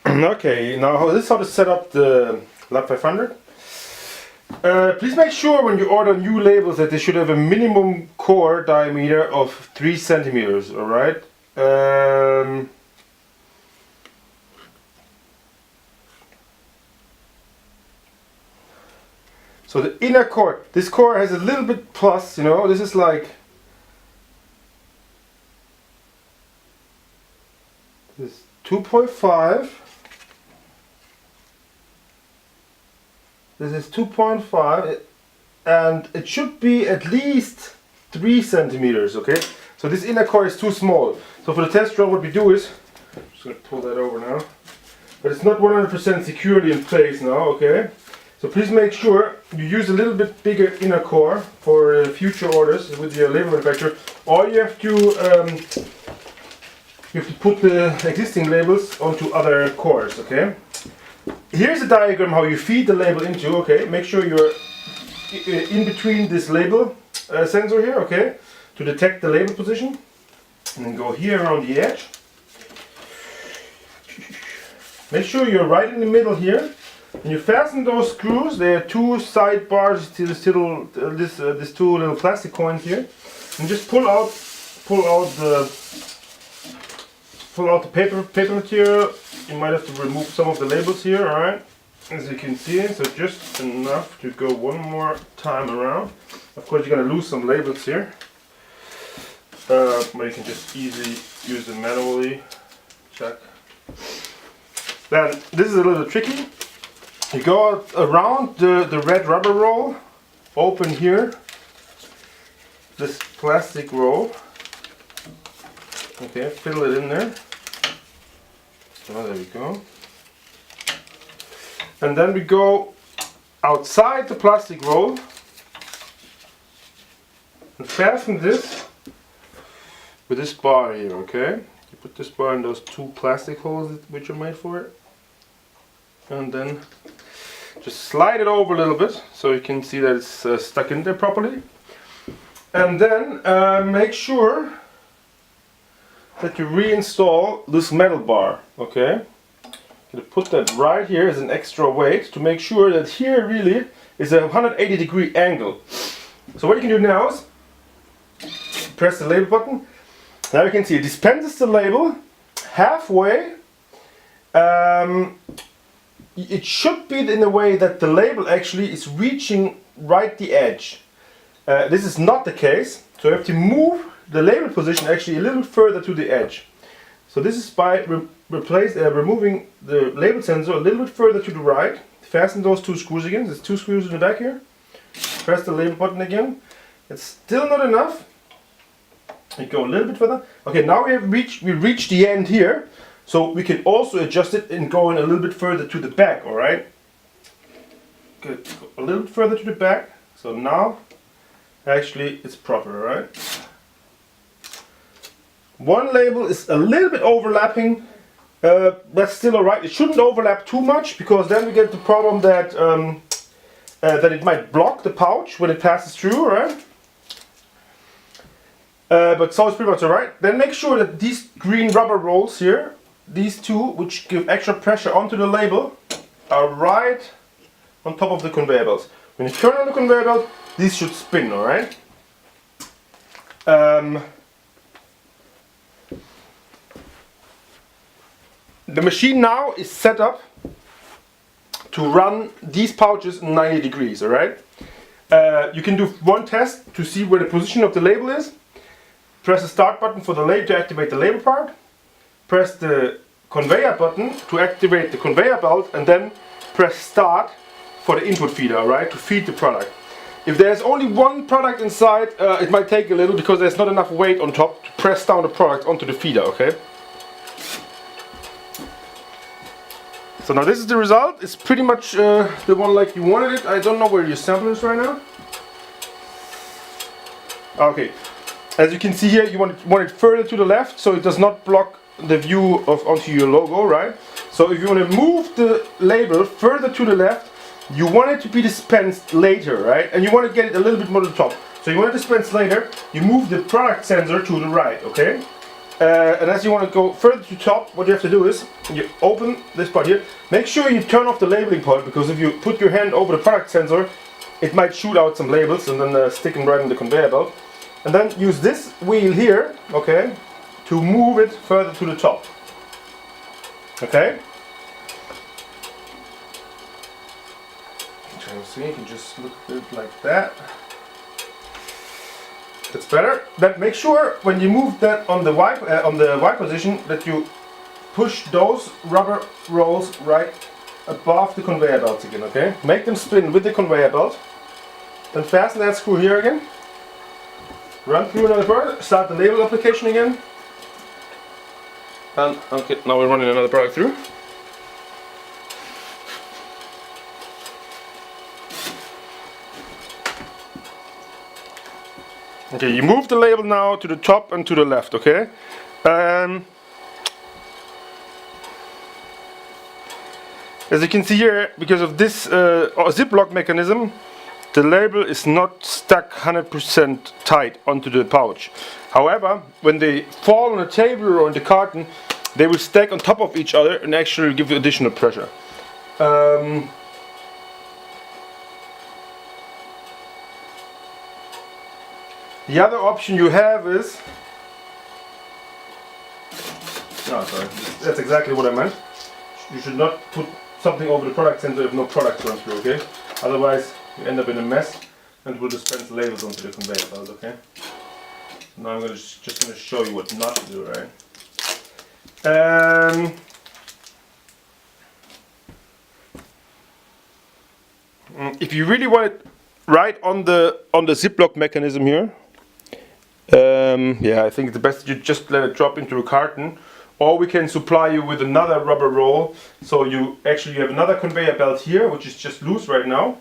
Okay, now this is how to set up the LAB500. Please make sure when you order new labels that they should have a minimum core diameter of 3 centimeters. All right. So the inner core, this core has a little bit plus, you know, this is like, this is 2.5, this is 2.5, and it should be at least 3 centimeters, okay? So this inner core is too small. So for the test run what we do is, I'm just going to pull that over now, but it's not 100% securely in place now, okay? So please make sure you use a little bit bigger inner core for future orders with your label manufacturer. Or you have to put the existing labels onto other cores. Okay. Here's a diagram how you feed the label into. Okay. Make sure you're in between this label sensor here. Okay. To detect the label position, and then go here around the edge. Make sure you're right in the middle here. When you fasten those screws, there are two side bars to this little, these two little plastic coins here, and just pull out the paper material. You might have to remove some of the labels here. All right, as you can see, so just enough to go one more time around. Of course, you're gonna lose some labels here, but you can just easily use them manually. Check. Then this is a little tricky. You go around the red rubber roll, open here, this plastic roll, okay, fill it in there, so there we go, and then we go outside the plastic roll and fasten this with this bar here, okay, you put this bar in those two plastic holes which are made for it, and then just slide it over a little bit so you can see that it's stuck in there properly. And then make sure that you reinstall this metal bar. Okay, I'm going to put that right here as an extra weight to make sure that here really is a 180-degree angle. So what you can do now is press the label button. Now you can see it dispenses the label halfway. It should be in a way that the label actually is reaching right the edge. This is not the case, so you have to move the label position actually a little further to the edge. So this is by removing the label sensor a little bit further to the right. Fasten those two screws again. There's two screws in the back here. Press the label button again. It's still not enough. You go a little bit further. Okay, now we reached the end here. So we can also adjust it and going a little bit further to the back, all right? Good, a little bit further to the back. So now, actually, it's proper, all right? One label is a little bit overlapping. That's still all right. It shouldn't overlap too much because then we get the problem that that it might block the pouch when it passes through, all right? But so it's pretty much all right. Then make sure that these green rubber rolls here, these two, which give extra pressure onto the label, are right on top of the conveyor belts. When you turn on the conveyor belt, these should spin, alright? The machine now is set up to run these pouches 90 degrees, alright? You can do one test to see where the position of the label is. Press the start button for the label to activate the label part. Press the conveyor button to activate the conveyor belt, and then press start for the input feeder, alright, to feed the product. If there's only one product inside, it might take a little because there's not enough weight on top to press down the product onto the feeder, okay? So now this is the result. It's pretty much the one like you wanted it. I don't know where your sample is right now. Okay, as you can see here, you want it further to the left so it does not block the view of onto your logo, right? So if you want to move the label further to the left, you want it to be dispensed later, right? And you want to get it a little bit more to the top. So you want to dispense later, you move the product sensor to the right, okay? And as you want to go further to top, what you have to do is you open this part here. Make sure you turn off the labeling part, because if you put your hand over the product sensor, it might shoot out some labels and then stick them right in the conveyor belt. And then use this wheel here, okay, to move it further to the top. Okay? Try to see, you can just look at it like that. That's better. Then make sure when you move that on the Y position that you push those rubber rolls right above the conveyor belts again, okay? Make them spin with the conveyor belt. Then fasten that screw here again. Run through another part, start the label application again. And okay, now we're running another product through. Okay, you move the label now to the top and to the left, okay? As you can see here, because of this ZipLock mechanism, the label is not stuck 100% tight onto the pouch. However, when they fall on a table or on the carton, they will stack on top of each other and actually give you additional pressure. The other option you have is... No, sorry, that's exactly what I meant. You should not put something over the product sensor if no products run through, okay? Otherwise, you end up in a mess and will dispense labels onto the conveyor belt, okay? Now I'm just going to show you what not to do, right? If you really want it right on the ZipLock mechanism here, yeah, I think it's best you just let it drop into a carton, or we can supply you with another rubber roll. So you have another conveyor belt here, which is just loose right now,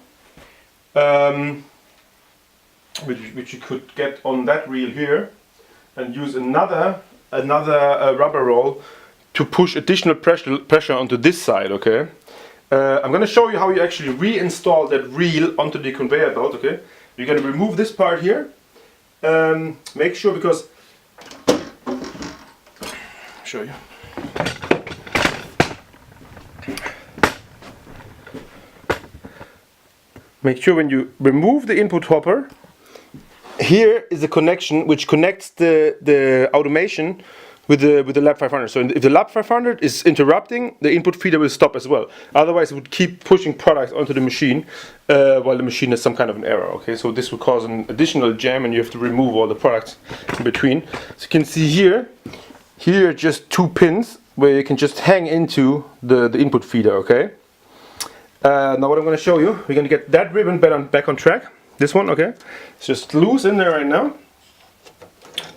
which you could get on that reel here, and use another rubber roll to push additional pressure onto this side. Okay, I'm going to show you how you actually reinstall that reel onto the conveyor belt. Okay, you're going to remove this part here. Make sure, because show you. Make sure when you remove the input hopper, here is a connection which connects the automation with the LAB500. So if the LAB500 is interrupting, the input feeder will stop as well. Otherwise, it would keep pushing products onto the machine while the machine has some kind of an error. Okay, so this will cause an additional jam, and you have to remove all the products in between. So you can see here are just two pins where you can just hang into the input feeder. Okay. Now what I'm going to show you, we're going to get that ribbon back on track. This one, okay. It's just loose in there right now.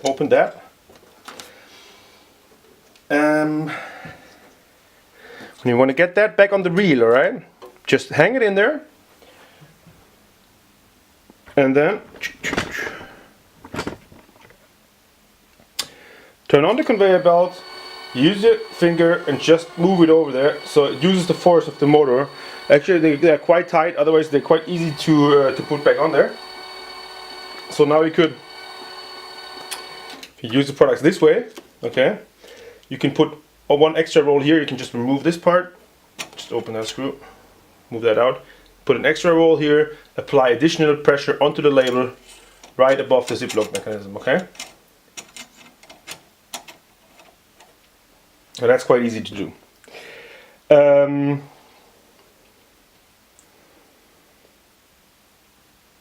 Open that. When you want to get that back on the reel, alright, just hang it in there, and then turn on the conveyor belt, use your finger and just move it over there, so it uses the force of the motor. Actually they're quite tight, otherwise they're quite easy to put back on there. So now you could, if you use the products this way, okay, you can put one extra roll here. You can just remove this part, just open that screw, move that out, put an extra roll here, apply additional pressure onto the label right above the ZipLock mechanism, okay? So that's quite easy to do.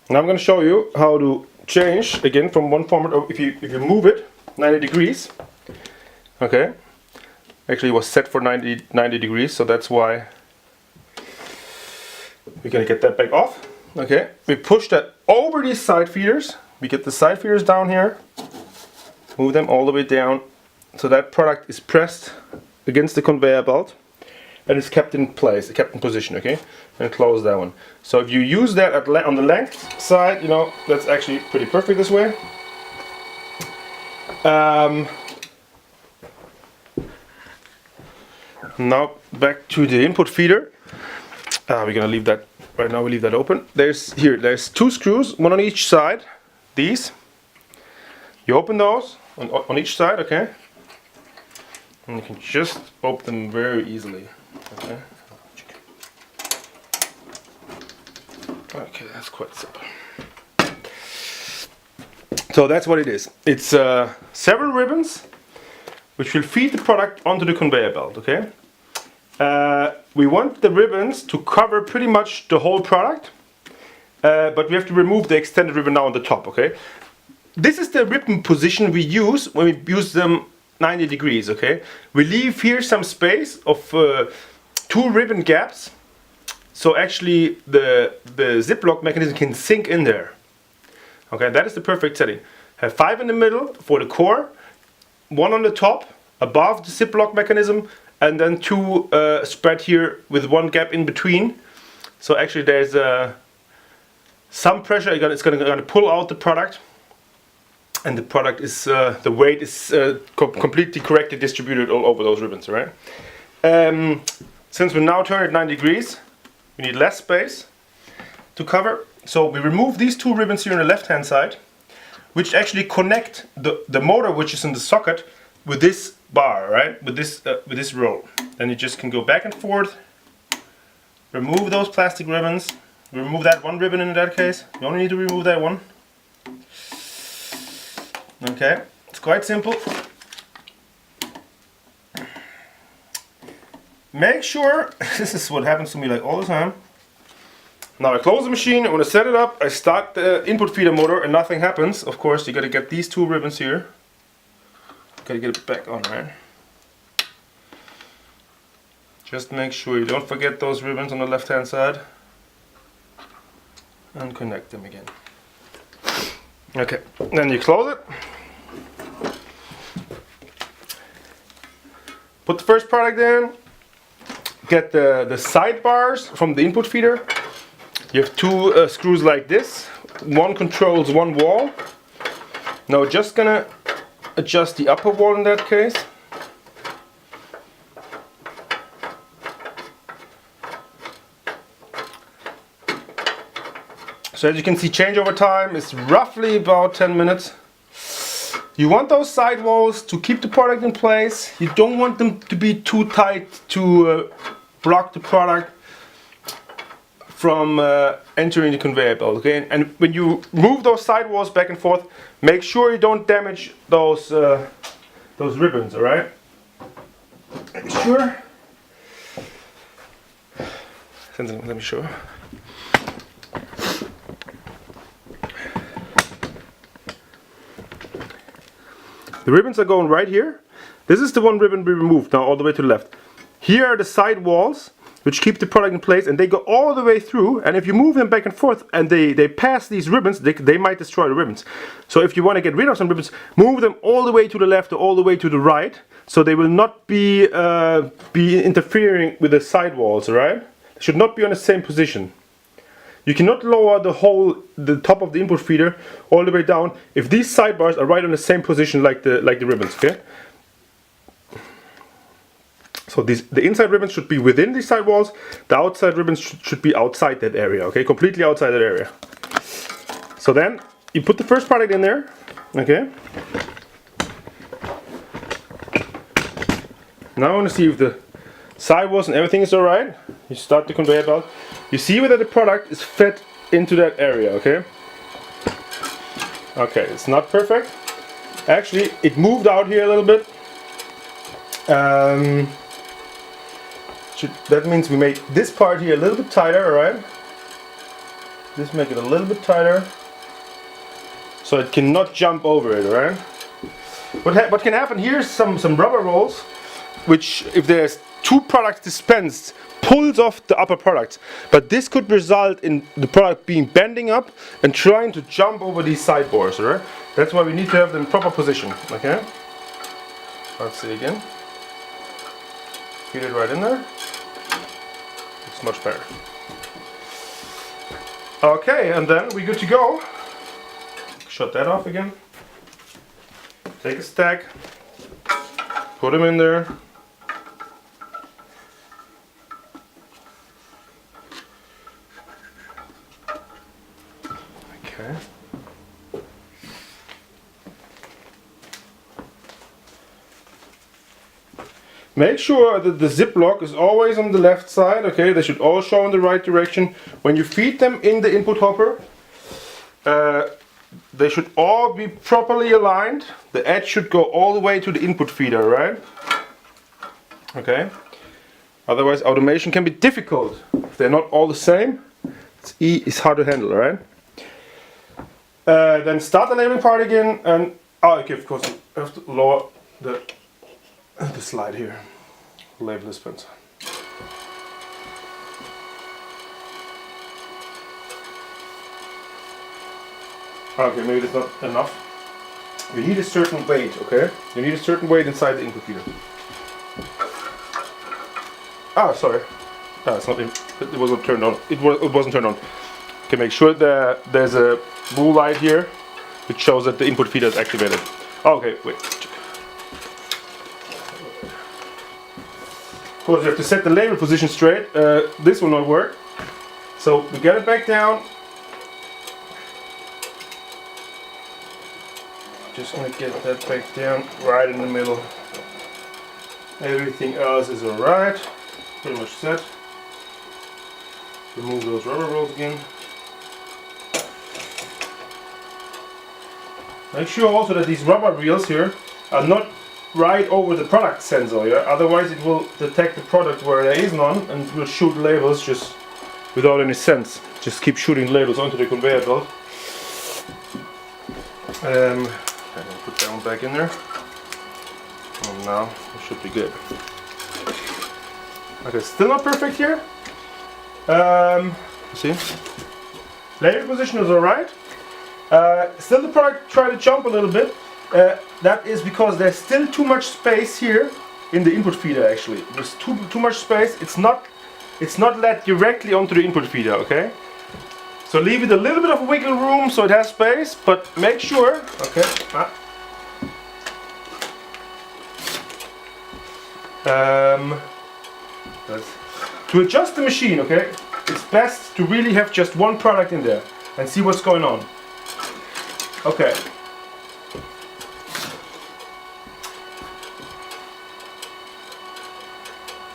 Now I'm going to show you how to change again from one format. If you move it 90 degrees, okay, actually it was set for 90 degrees, so that's why we're going to get that back off. Okay, we push that over these side feeders. We get the side feeders down here, move them all the way down, so that product is pressed against the conveyor belt and is kept in place, kept in position, okay? And close that one. So if you use that on the length side, you know, that's actually pretty perfect this way. Now back to the input feeder. We're gonna leave that, right now we leave that open. There's two screws, one on each side. These, you open those on each side, okay? And you can just open them very easily. Okay. Okay, that's quite simple. So that's what it is. It's several ribbons which will feed the product onto the conveyor belt. Okay. We want the ribbons to cover pretty much the whole product, but we have to remove the extended ribbon now on the top. Okay. This is the ribbon position we use when we use them 90 degrees. Okay. We leave here some space of 2 ribbon gaps, so actually the ZipLock mechanism can sink in there. Okay, that is the perfect setting. Have 5 in the middle for the core, 1 on the top above the ZipLock mechanism, and then 2 spread here with 1 gap in between. So actually there's some pressure. It's going to pull out the product, and the product is the weight is completely correctly distributed all over those ribbons. Right? Since we now turn it 90 degrees, we need less space to cover. So we remove these 2 ribbons here on the left hand side, which actually connect the motor which is in the socket with this bar, right? With this roll. Then you just can go back and forth, remove those plastic ribbons, remove that 1 ribbon in that case. You only need to remove that 1. Okay, it's quite simple. Make sure, this is what happens to me like all the time. Now I close the machine, I want to set it up, I start the input feeder motor and nothing happens. Of course, you got to get these 2 ribbons here. Got to get it back on, right? Just make sure you don't forget those ribbons on the left hand side. And connect them again. Okay, then you close it. Put the first product in. Get the sidebars from the input feeder. You have 2 screws like this. 1 controls 1 wall. Now we're just gonna adjust the upper wall in that case. So as you can see, changeover time is roughly about 10 minutes. You want those side walls to keep the product in place. You don't want them to be too tight to block the product from entering the conveyor belt. Okay, and when you move those side walls back and forth, make sure you don't damage those ribbons. All right. Sure. Let me show. The ribbons are going right here. This is the 1 ribbon we removed now all the way to the left. Here are the side walls which keep the product in place, and they go all the way through, and if you move them back and forth and they pass these ribbons, they might destroy the ribbons. So if you want to get rid of some ribbons, move them all the way to the left or all the way to the right, so they will not be interfering with the side walls, right? They should not be on the same position. You cannot lower the top of the input feeder all the way down if these sidebars are right on the same position like the ribbons, okay? So the inside ribbons should be within these side walls, the outside ribbons should be outside that area, okay? Completely outside that area. So then you put the first product in there, okay? Now I want to see if the side walls and everything is alright. You start the conveyor belt. You see whether the product is fed into that area, okay? Okay, it's not perfect. Actually, it moved out here a little bit. That means we make this part here a little bit tighter, alright? Just make it a little bit tighter, so it cannot jump over it, alright? What can happen here is some rubber rolls, which if there's 2 products dispensed, pulls off the upper products. But this could result in the product being bending up and trying to jump over these sideboards, alright? That's why we need to have them in proper position, okay? Let's see again. Feed it right in there. It's much better. Okay, and then we're good to go. Shut that off again. Take a stack, put them in there. Okay. Make sure that the ZipLock is always on the left side, okay? They should all show in the right direction. When you feed them in the input hopper, they should all be properly aligned. The edge should go all the way to the input feeder, right? Okay. Otherwise automation can be difficult. If they're not all the same, it's hard to handle, right? Then start the labeling part again, and okay, of course you have to lower the slide here. Label dispenser. Okay, maybe that's not enough. You need a certain weight, okay? You need a certain weight inside the input feeder. Ah, sorry. It's not. It wasn't turned on. It wasn't turned on. Okay, make sure that there's a blue light here, which shows that the input feeder is activated. Okay, wait. Of course, you have to set the label position straight. This will not work. So we get it back down. Just gonna get that back down right in the middle. Everything else is alright. Pretty much set. Remove those rubber rolls again. Make sure also that these rubber wheels here are not right over the product sensor, yeah? Otherwise it will detect the product where there is none and will shoot labels just without any sense. Just keep shooting labels onto the conveyor belt. I'm gonna put that one back in there. And now it should be good. Okay, still not perfect here. See? Label position is alright. Still the product try to jump a little bit. That is because there's still too much space here in the input feeder actually. There's too much space. It's not led directly onto the input feeder, okay? So leave it a little bit of wiggle room so it has space, but make sure, okay. To adjust the machine, okay, it's best to really have just one product in there and see what's going on. Okay.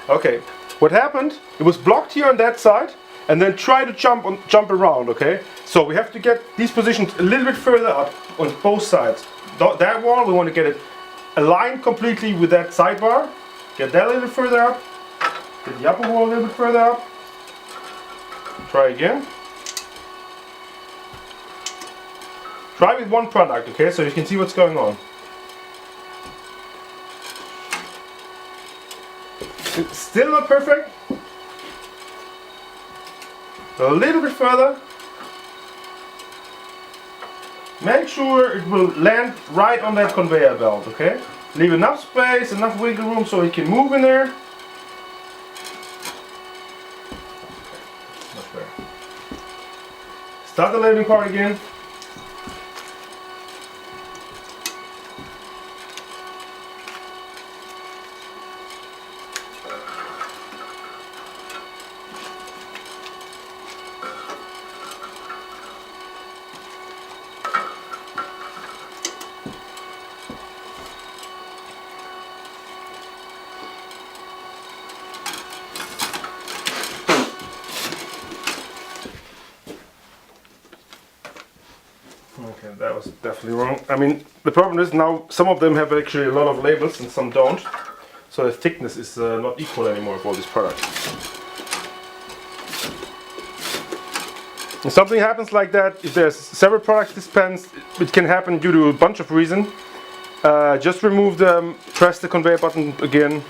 Okay, what happened? It was blocked here on that side, and then try to jump around. Okay, so we have to get these positions a little bit further up on both sides. That wall, we want to get it aligned completely with that sidebar. Get that a little bit further up. Get the upper wall a little bit further up. Try again. Try with one product, okay, so you can see what's going on. It's still not perfect. A little bit further. Make sure it will land right on that conveyor belt, okay? Leave enough space, enough wiggle room so it can move in there. Much better. Start the labeling part again. Okay, that was definitely wrong. I mean, the problem is now some of them have actually a lot of labels and some don't. So the thickness is not equal anymore for all these products. If something happens like that, if there's several products dispensed, it can happen due to a bunch of reasons. Just remove them, press the conveyor button again.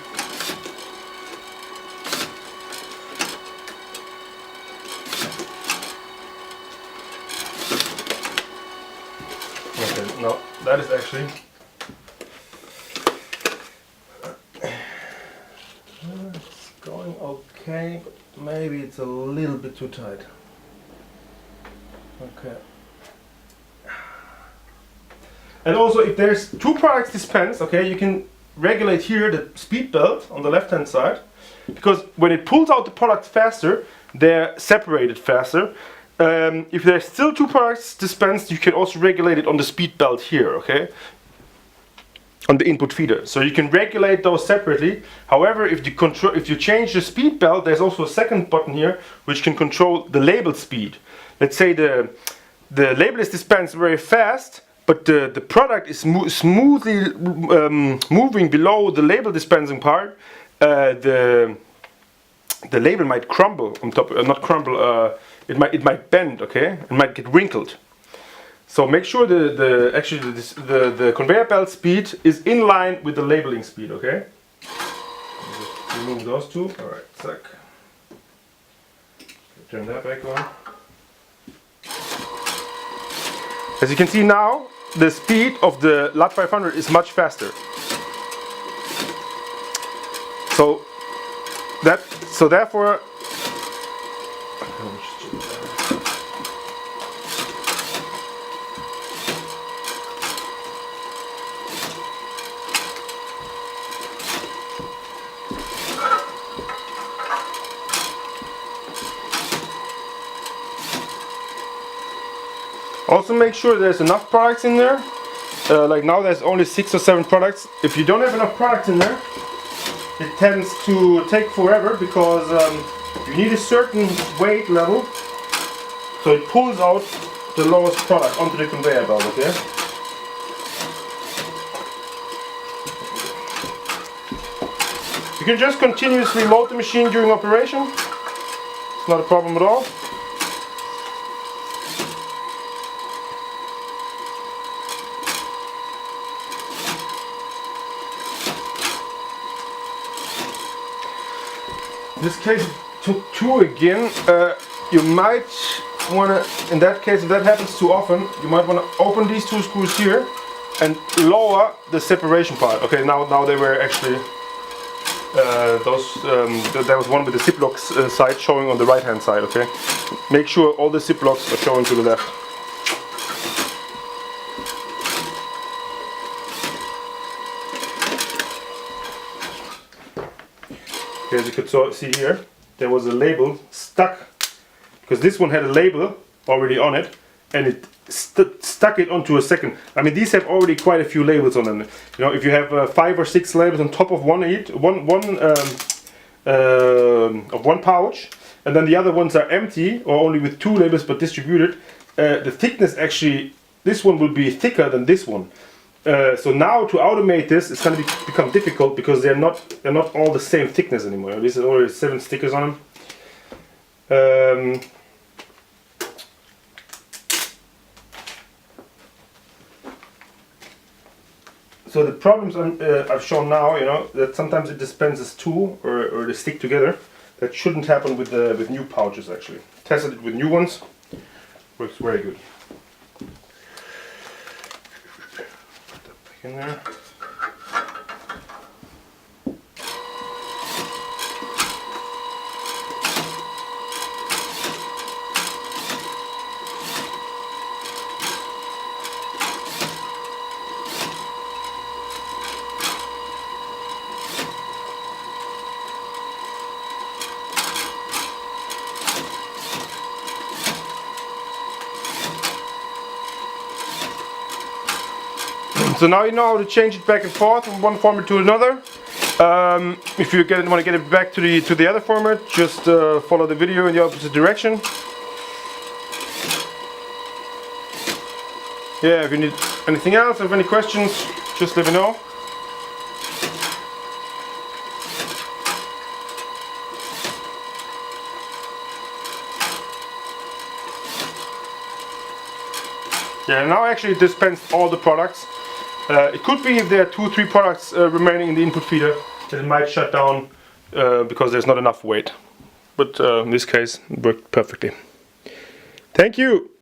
Okay, no, that is actually it's going okay, but maybe it's a little bit too tight. Okay. And also, if there's two products dispensed, okay, you can regulate here the speed belt on the left hand side, because when it pulls out the product faster, they're separated faster. If there's still two products dispensed, you can also regulate it on the speed belt here, okay? on the input feeder. So you can regulate those separately. However, if you change the speed belt, there's also a second button here which can control the label speed. Let's say the label is dispensed very fast, but the product is smoothly moving below the label dispensing part. The label might crumble on top, not crumble. It might bend. Okay, it might get wrinkled. So make sure the conveyor belt speed is in line with the labeling speed. Okay. Just remove those two. All right, zack. Turn that back on. As you can see now, the speed of the LAB500 is much faster. So therefore, also make sure there's enough products in there. Like now there's only 6 or 7 products. If you don't have enough products in there, it tends to take forever because you need a certain weight level, so it pulls out the lowest product onto the conveyor belt. Okay. You can just continuously load the machine during operation. It's not a problem at all. In this case it took 2 again. You might want to, in that case, if that happens too often, you might want to open these 2 screws here and lower the separation part. Okay, now they were actually there was one with the ZipLock side showing on the right hand side. Okay, make sure all the ZipLocks are showing to the left. Okay, as you could see here, there was a label stuck, because this one had a label already on it, and it stuck it onto a second. I mean, these have already quite a few labels on them. You know, if you have 5 or 6 labels on top of one pouch, and then the other ones are empty or only with 2 labels but distributed, the thickness actually, this one will be thicker than this one. So now to automate this, it's going to become difficult because they're not all the same thickness anymore. This is already 7 stickers on them. So the problems I've shown now, you know, that sometimes it dispenses 2 or they stick together. That shouldn't happen with new pouches actually. Tested it with new ones, works very good. Put that back in there. So now you know how to change it back and forth from one format to another. If you want to get it back to the other format, just follow the video in the opposite direction. Yeah, if you need anything else, have any questions, just let me know. Yeah, now actually it dispensed all the products. It could be if there are 2 or 3 products remaining in the input feeder, that it might shut down because there's not enough weight. But in this case, it worked perfectly. Thank you!